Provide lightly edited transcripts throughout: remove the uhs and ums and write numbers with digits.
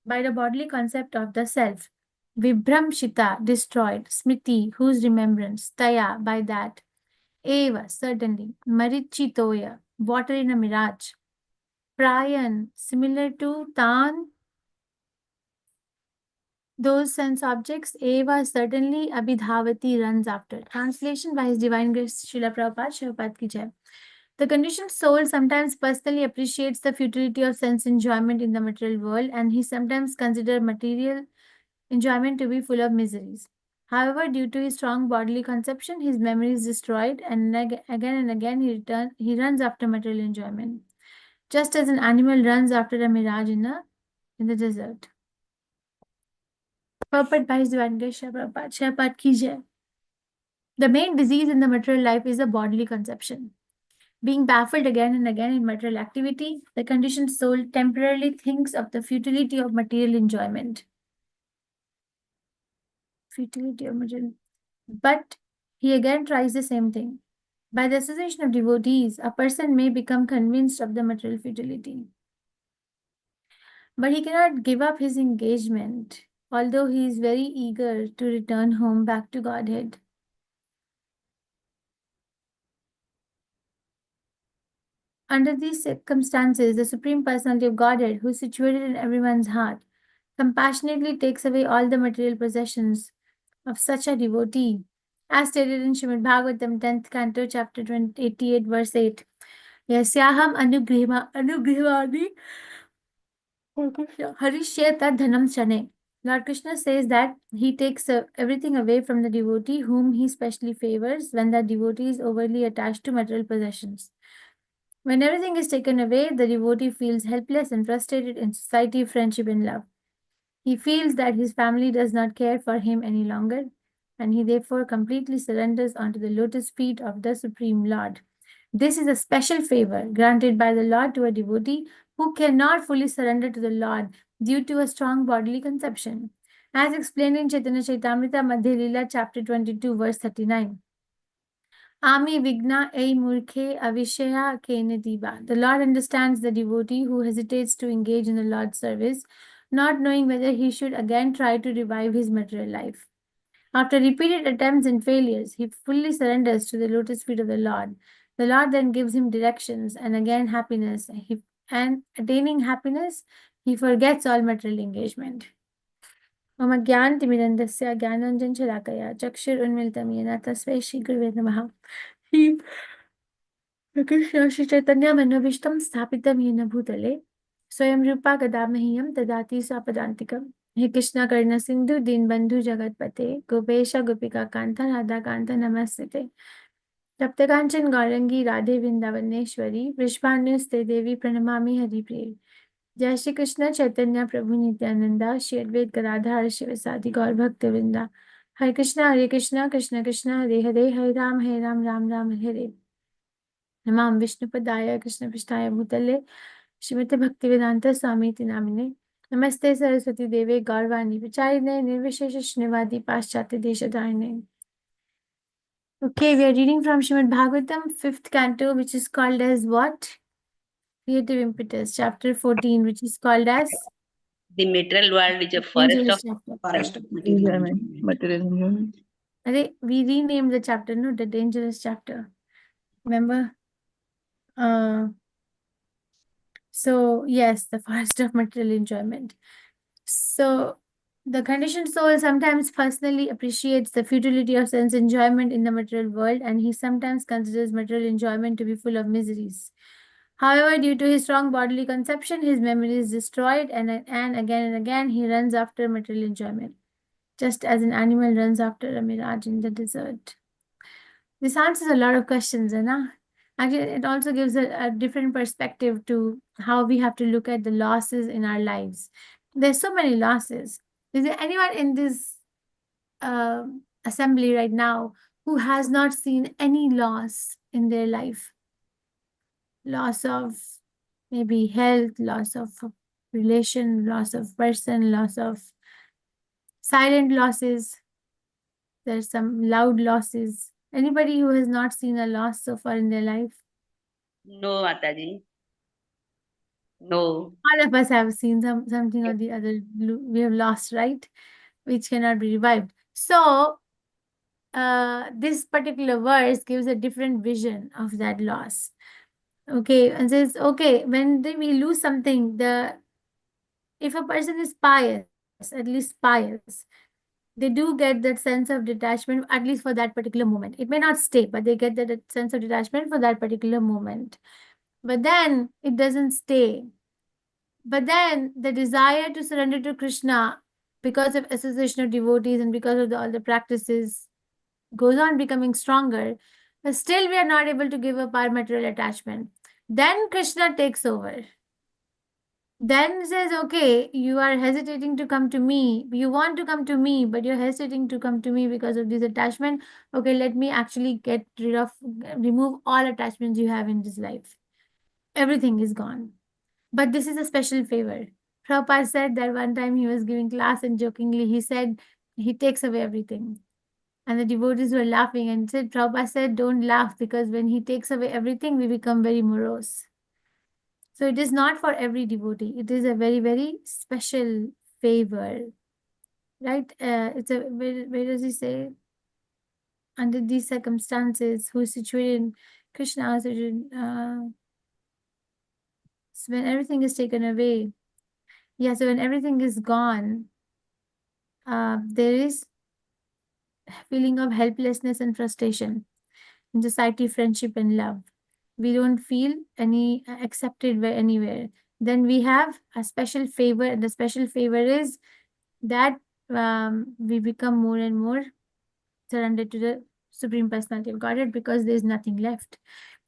by the bodily concept of the self. Vibramshita, destroyed. Smriti, whose remembrance. Taya, by that. Eva, certainly. Marichitoya, water in a mirage. Prayan, similar to Tan, those sense objects. Eva, certainly. Abhidhavati, runs after. Translation by His Divine Grace Srila Prabhupada, Srila Ki Jai. The conditioned soul sometimes personally appreciates the futility of sense enjoyment in the material world, and he sometimes considers material enjoyment to be full of miseries. However, due to his strong bodily conception, his memory is destroyed, and again and again he runs after material enjoyment, just as an animal runs after a mirage in the desert. Purport by His Divine Grace Srila Prabhupada. Srila Prabhupada Ki Jai. The main disease in the material life is a bodily conception. Being baffled again and again in material activity, the conditioned soul temporarily thinks of the futility of material enjoyment. Futility of material. But he again tries the same thing. By the association of devotees, a person may become convinced of the material futility. But he cannot give up his engagement, although he is very eager to return home back to Godhead. Under these circumstances, the Supreme Personality of Godhead, who is situated in everyone's heart, compassionately takes away all the material possessions of such a devotee, as stated in Srimad Bhagavatam, 10th canto, chapter 88, verse 8. Yasyaham anugrihvadi harishyata dhanam shane. Lord Krishna says that he takes everything away from the devotee whom he specially favors when the devotee is overly attached to material possessions. When everything is taken away, the devotee feels helpless and frustrated in society, friendship, and love. He feels that his family does not care for him any longer, and he therefore completely surrenders onto the lotus feet of the Supreme Lord. This is a special favor granted by the Lord to a devotee who cannot fully surrender to the Lord due to a strong bodily conception. As explained in Chaitanya Chaitamrita Madhya Lila, chapter 22, verse 39. Ami Vigna Ei Murkhe Avishaya Kene Diva. The Lord understands the devotee who hesitates to engage in the Lord's service, not knowing whether he should again try to revive his material life. After repeated attempts and failures, he fully surrenders to the lotus feet of the Lord. The Lord then gives him directions and again happiness. And attaining happiness, he forgets all material engagement. मम ज्ञानतिमिरन्दस्य ज्ञानाञ्जनशलाकया चक्षुरुन्मिलितं येन तस्मै श्रीगुरुवे नमः. कृष्ण श्रीचैतन्यमनोभीष्टं स्थापितं येन भूतले स्वयं रूपा गदा मह्यं ददाति स्वापदान्तिकम्. हे कृष्ण करुणा सिन्धु दीनबन्धु जगत्पते गोपेश गोपिका कान्त राधा कान्त नमस्ते. तप्तकाञ्चन गौरंगी राधे वृंदावनेश्वरी वृषभानुस्ते देवी प्रणमामि हरिप्रिये. जय श्री कृष्ण चैतन्य प्रभु नित्यानंदा श्री अद्वैत गदाधर शिवसादि गौर भक्त वृंदा. हरे कृष्ण कृष्ण कृष्ण हरे हरे हरे राम राम राम हरे हरे. नमामि विष्णुपदाय कृष्णपृष्ठाय भूतले श्रीमते भक्तिवेदांत स्वामी नामिने. नमस्ते सरस्वती देवे गौरवाणी विचारिणे निर्विशेष शून्यवादी पाश्चात्य देशधारिणे. Okay, we are reading from Srimad Bhagavatam, 5th canto, which is called as what? Creative Impetus, chapter 14, which is called as the material world is a Dangerous forest of material enjoyment. We renamed the chapter, no, the dangerous chapter. Remember? So yes, the forest of material enjoyment. So the conditioned soul sometimes personally appreciates the futility of sense enjoyment in the material world, and he sometimes considers material enjoyment to be full of miseries. However, due to his strong bodily conception, his memory is destroyed, and again he runs after material enjoyment, just as an animal runs after a mirage in the desert. This answers a lot of questions, Anna. Actually, it also gives a different perspective to how we have to look at the losses in our lives. There's so many losses. Is there anyone in this assembly right now who has not seen any loss in their life? Loss of maybe health, loss of relation, loss of person, loss of silent losses. There's some loud losses. Anybody who has not seen a loss so far in their life? No, Mataji. No. All of us have seen something or the other we have lost, right? Which cannot be revived. So, this particular verse gives a different vision of that loss. Okay, and says, okay, when we lose something, if a person is pious, at least pious, they do get that sense of detachment, at least for that particular moment. It may not stay, but they get that sense of detachment for that particular moment. But then it doesn't stay. But then the desire to surrender to Krishna because of association of devotees and because of all the practices goes on becoming stronger. But still, we are not able to give up our material attachment. Then Krishna takes over. Then says, okay, you are hesitating to come to me. You want to come to me, but you're hesitating to come to me because of this attachment. Okay, let me actually remove all attachments you have in this life. Everything is gone. But this is a special favor. Prabhupada said that one time he was giving class and jokingly he said, he takes away everything. And the devotees were laughing and said, Prabhupada said, don't laugh because when he takes away everything, we become very morose. So it is not for every devotee. It is a very, very special favor, right? Where does he say? Under these circumstances, who is situated in Krishna, so when everything is taken away. Yeah, so when everything is gone, there is feeling of helplessness and frustration in society, friendship, and love. We don't feel any accepted by anywhere. Then we have a special favor, and the special favor is that we become more and more surrendered to the Supreme Personality of Godhead because there is nothing left.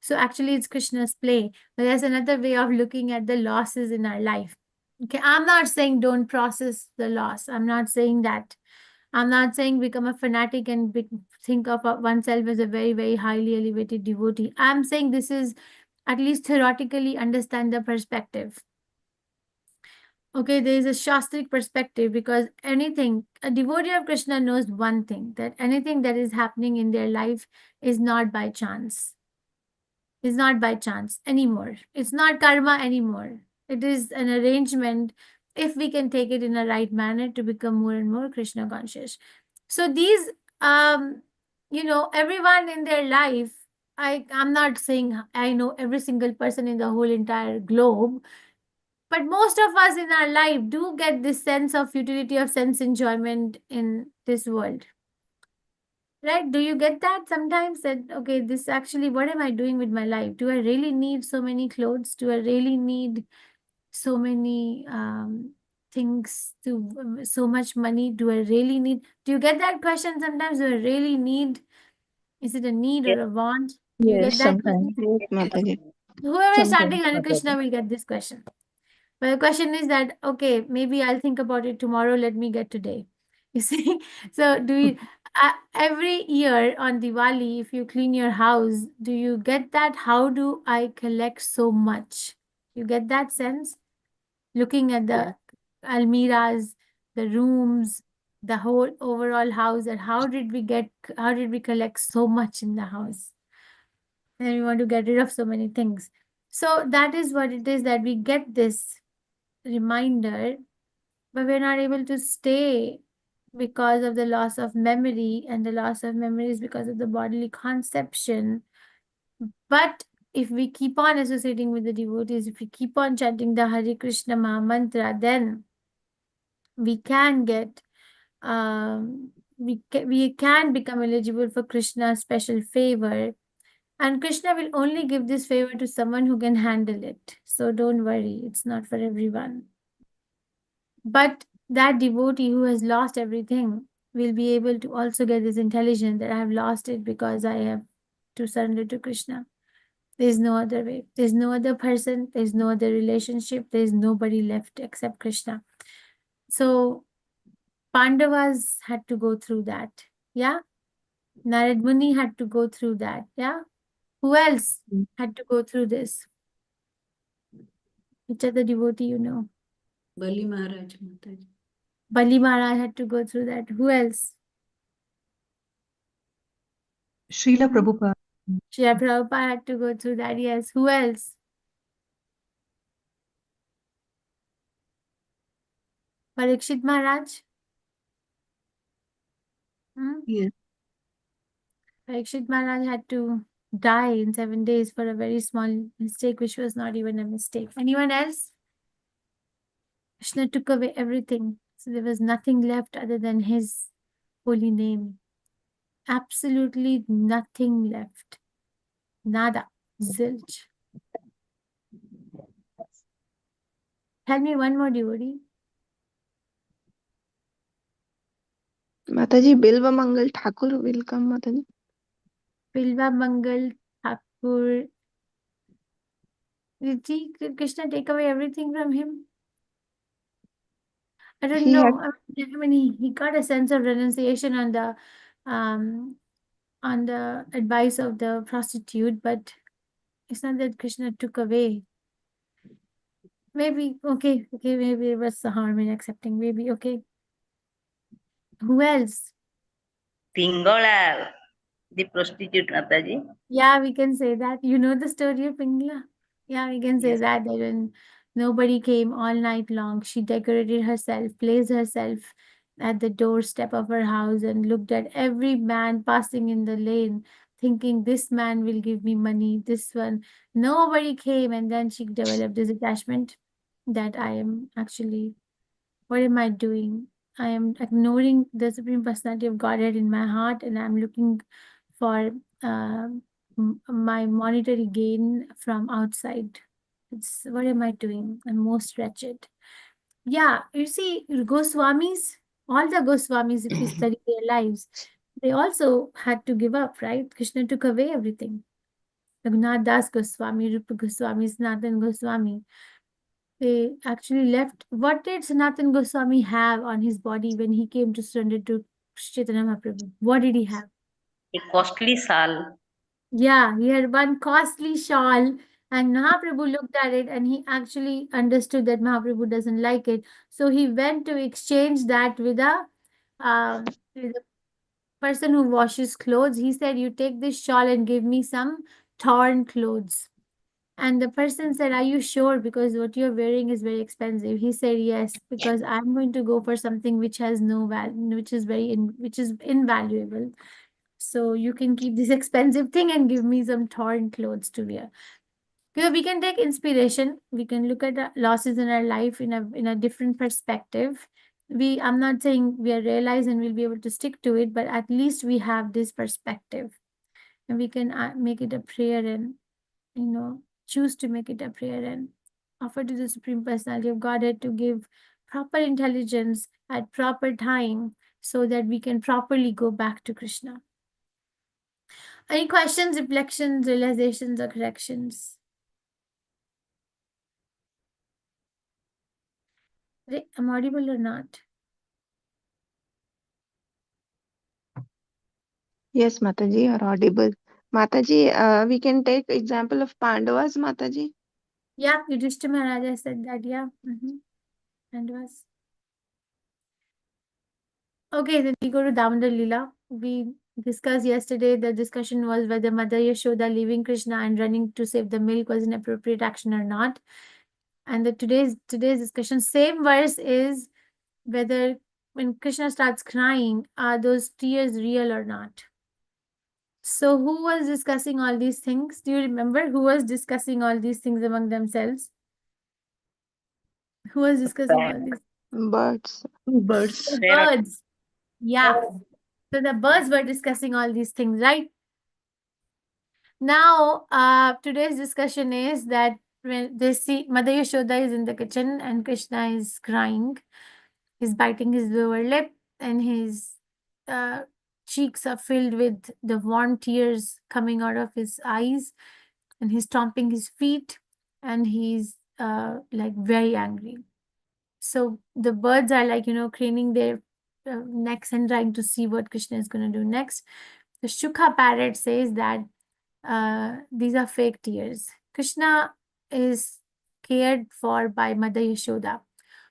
So actually, it's Krishna's play. But there's another way of looking at the losses in our life. Okay, I'm not saying don't process the loss. I'm not saying that. I'm not saying become a fanatic and think of oneself as a very, very highly elevated devotee. I'm saying this is at least theoretically understand the perspective. Okay, there is a Shastric perspective because a devotee of Krishna knows one thing, that anything that is happening in their life is not by chance. It's not by chance anymore. It's not karma anymore. It is an arrangement if we can take it in a right manner to become more and more Krishna conscious. So these, everyone in their life, I'm not saying I know every single person in the whole entire globe, but most of us in our life do get this sense of futility of sense enjoyment in this world. Right? Do you get that sometimes that, okay, this actually, what am I doing with my life? Do I really need so many clothes? Do I really need so many things so much money? Do I really need, do you get that question sometimes? Do I really need, is it a need Yes. or a want? Do you Yes, get that sometimes. question? Yes, Mataji. Whoever is Sometimes, chanting Hare Krishna Mataji. will get this question. But the question is that, okay, maybe I'll think about it tomorrow. Let me get today. You see? So, every year on Diwali, if you clean your house, do you get that? How do I collect so much? You get that sense? Looking at the almiras, the rooms, the whole overall house, and how did we collect so much in the house? And we want to get rid of so many things. So that is what it is that we get this reminder, but we're not able to stay because of the loss of memory, and the loss of memory is because of the bodily conception. But if we keep on associating with the devotees, if we keep on chanting the Hare Krishna Maha Mantra, then we can get we can become eligible for Krishna's special favor. And Krishna will only give this favor to someone who can handle it. So don't worry, it's not for everyone. But that devotee who has lost everything will be able to also get this intelligence that I have lost it because I have to surrender to Krishna. There's no other way. There's no other person. There's no other relationship. There's nobody left except Krishna. So Pandavas had to go through that. Yeah. Narad Muni had to go through that. Yeah. Who else had to go through this? Which other devotee you know? Bali Maharaj Mataji. Bali Maharaj had to go through that. Who else? Srila Prabhupada. Srila Prabhupada had to go through that. Yes. Who else? Parikshit Maharaj? Yes. Parikshit Maharaj had to die in 7 days for a very small mistake, which was not even a mistake. Anyone else? Krishna took away everything. So there was nothing left other than his holy name. Absolutely nothing left. Nada. Zilch. Tell me one more devotee. Mataji, Bilva Mangal Thakur will come, Mataji. Bilva Mangal Thakur. Did Krishna take away everything from him? I don't He had, know. I mean, he got a sense of renunciation um, on the advice of the prostitute, but it's not that Krishna took away. Maybe, okay, maybe what's the harm in accepting? Maybe, okay. Who else? Pingala, the prostitute, Mataji. Yeah, we can say that. You know the story of Pingla? Yeah, we can say Yes. that when nobody came all night long, she decorated herself, placed herself at the doorstep of her house and looked at every man passing in the lane, thinking this man will give me money, this one. Nobody came, and then she developed this attachment that I am actually, what am I doing? I am ignoring the Supreme Personality of Godhead in my heart, and I'm looking for my monetary gain from outside. It's what am I doing? I'm most wretched. Yeah, you see, Goswamis, all the Goswamis, if you study their lives, they also had to give up, right? Krishna took away everything. Raghunath Das Goswami, Rupa Goswami, Sanatan Goswami, they actually left. What did Sanatan Goswami have on his body when he came to surrender to Chaitanya Mahaprabhu? What did he have? A costly shawl. Yeah, he had one costly shawl, and Mahaprabhu looked at it and he actually understood that Mahaprabhu doesn't like it. So he went to exchange that with a person who washes clothes. He said, "You take this shawl and give me some torn clothes." And the person said, "Are you sure? Because what you're wearing is very expensive." He said, "Yes, because I'm going to go for something which has no value, which is invaluable. So you can keep this expensive thing and give me some torn clothes to wear." Because we can take inspiration. We can look at the losses in our life in a different perspective. I'm not saying we are realized and we'll be able to stick to it, but at least we have this perspective, and we can make it a prayer and choose to make it a prayer and offer to the Supreme Personality of Godhead to give proper intelligence at proper time so that we can properly go back to Krishna. Any questions, reflections, realizations, or corrections? Am I audible or not? yes, Mataji, are audible. Mataji, we can take example of Pandavas, Mataji. Yeah, Yudhishthira Maharaja said that, yeah. And was. Okay, then we go to Damodar Lila. We discussed yesterday, the discussion was whether Mother Yashoda leaving Krishna and running to save the milk was an appropriate action or not. And today's discussion, same verse is whether when Krishna starts crying, are those tears real or not? So who was discussing all these things? Do you remember who was discussing all these things among themselves? Who was discussing all these? Birds. Birds. The birds. Yeah. So the birds were discussing all these things, right? Now, today's discussion is that when they see Mother Yashoda is in the kitchen and Krishna is crying, he's biting his lower lip and his uh, cheeks are filled with the warm tears coming out of his eyes, and he's stomping his feet and he's like very angry. So the birds are like, craning their necks and trying to see what Krishna is going to do next. The Shukha parrot says that these are fake tears. Krishna is cared for by Mother Yashoda,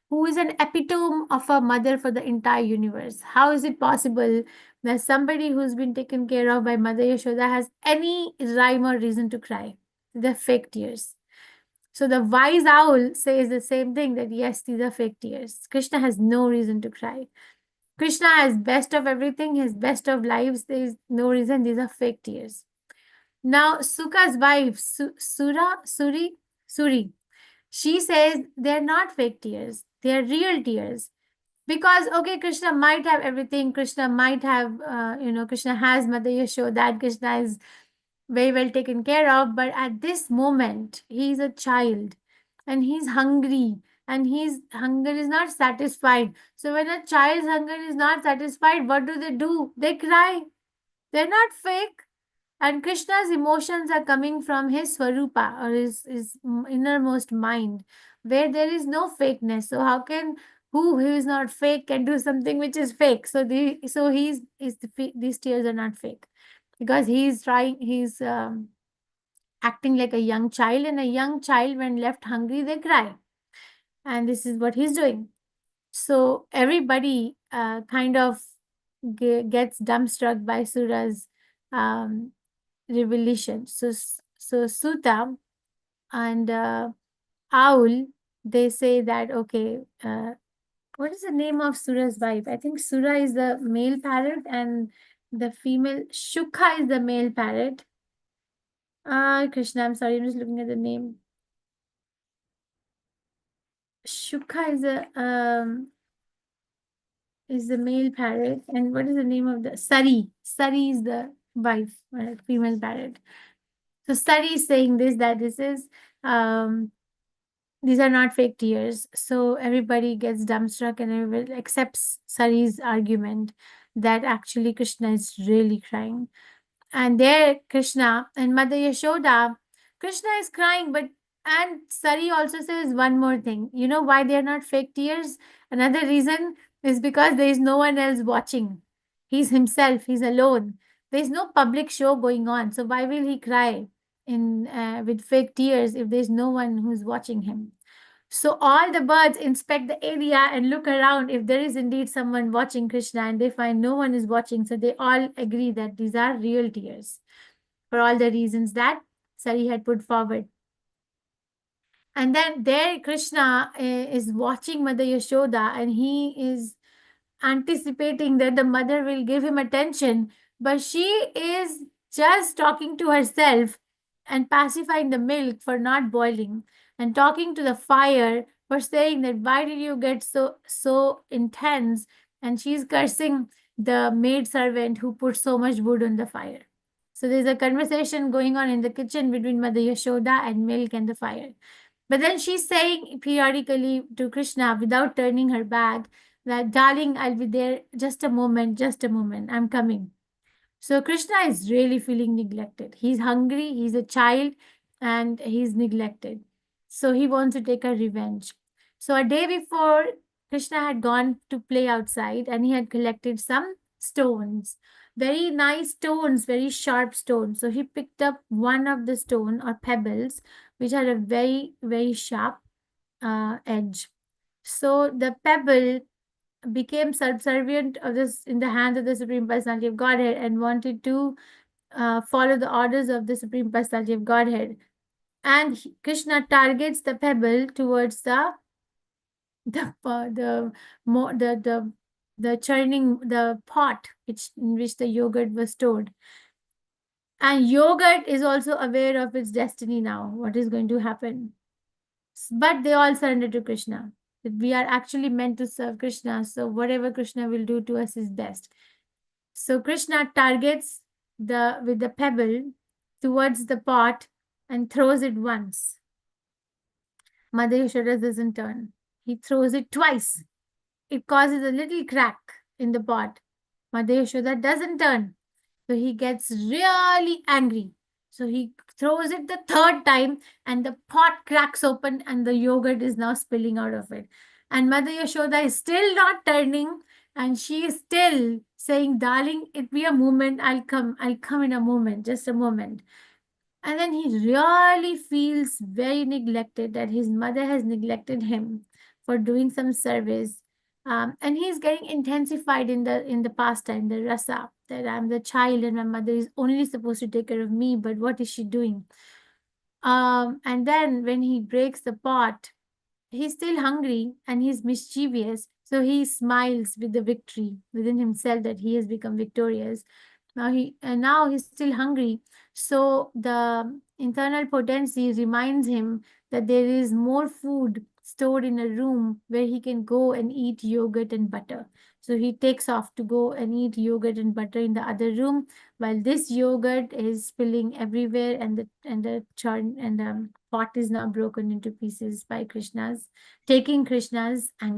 who is an epitome of a mother for the entire universe. How is it possible that somebody who's been taken care of by Mother Yashoda has any rhyme or reason to cry? They're fake tears. So the wise owl says the same thing, that yes, these are fake tears. Krishna has no reason to cry. Krishna has best of everything, his best of lives. There is no reason, these are fake tears. Now, Suka's wife, Suri, she says they're not fake tears, they're real tears. Because, okay, Krishna might have everything, Krishna might have, Krishna has Mother Yashoda, Krishna is very well taken care of, but at this moment, he's a child and he's hungry, and his hunger is not satisfied. So when a child's hunger is not satisfied, what do? They cry. They're not fake. And Krishna's emotions are coming from his Swarupa, or his innermost mind, where there is no fakeness. So how can who is not fake can do something which is fake? So these tears are not fake, because he's acting like a young child, and a young child, when left hungry, they cry. And this is what he's doing. So everybody kind of gets dumbstruck by Sura's um, revelation. So Suta and Owl, they say that, okay, what is the name of Sura's wife? I think Sura is the male parrot, and the female Shukha is the male parrot. Krishna, I'm sorry, I'm just looking at the name. Shukha is the male parrot, and what is the name of the Sari? Sari is the wife, female parrot. So Sari is saying this, that these are not fake tears. So everybody gets dumbstruck, and everybody accepts Sari's argument that actually Krishna is really crying. And there, Krishna and Mother Yashoda, Krishna is crying, and Sari also says one more thing. You know why they are not fake tears? Another reason is because there is no one else watching. He's himself, he's alone. There is no public show going on. So why will he cry with fake tears if there's no one who's watching him? So all the birds inspect the area and look around if there is indeed someone watching Krishna, and they find no one is watching. So they all agree that these are real tears for all the reasons that Sari had put forward. And then there Krishna is watching Mother Yashoda, and he is anticipating that the mother will give him attention, but she is just talking to herself and pacifying the milk for not boiling, and talking to the fire for saying that why did you get so intense, and she's cursing the maid servant who put so much wood on the fire. So there's a conversation going on in the kitchen between Mother Yashoda and milk and the fire. But then she's saying periodically to Krishna, without turning her back, that, darling, I'll be there, just a moment, I'm coming. So Krishna is really feeling neglected. He's hungry, he's a child, and he's neglected. So he wants to take a revenge. So a day before, Krishna had gone to play outside, and he had collected some stones, very nice stones, very sharp stones. So he picked up one of the stone or pebbles, which had a very, very sharp edge. So the pebble became subservient of this in the hands of the Supreme Personality of Godhead, and wanted to follow the orders of the Supreme Personality of Godhead. And Krishna targets the pebble towards the churning, the pot in which the yogurt was stored. And yogurt is also aware of its destiny now, what is going to happen. But they all surrender to Krishna. That we are actually meant to serve Krishna, so whatever Krishna will do to us is best. So Krishna targets with the pebble towards the pot and throws it once. Mother Yashoda doesn't turn. He throws it twice. It causes a little crack in the pot. Mother Yashoda doesn't turn. So he gets really angry. So he throws it the third time, and the pot cracks open, and the yogurt is now spilling out of it. And Mother Yashoda is still not turning, and she is still saying, darling, it be a moment, I'll come in a moment, just a moment. And then he really feels very neglected, that his mother has neglected him for doing some service. And he's getting intensified in the pastime, the rasa, that I'm the child and my mother is only supposed to take care of me, but what is she doing? And then when he breaks the pot, he's still hungry and he's mischievous. So he smiles with the victory within himself that he has become victorious. Now he's still hungry. So the internal potency reminds him that there is more food stored in a room where he can go and eat yogurt and butter. So he takes off to go and eat yogurt and butter in the other room, while this yogurt is spilling everywhere, and the churn and the pot is now broken into pieces by taking Krishna's anger.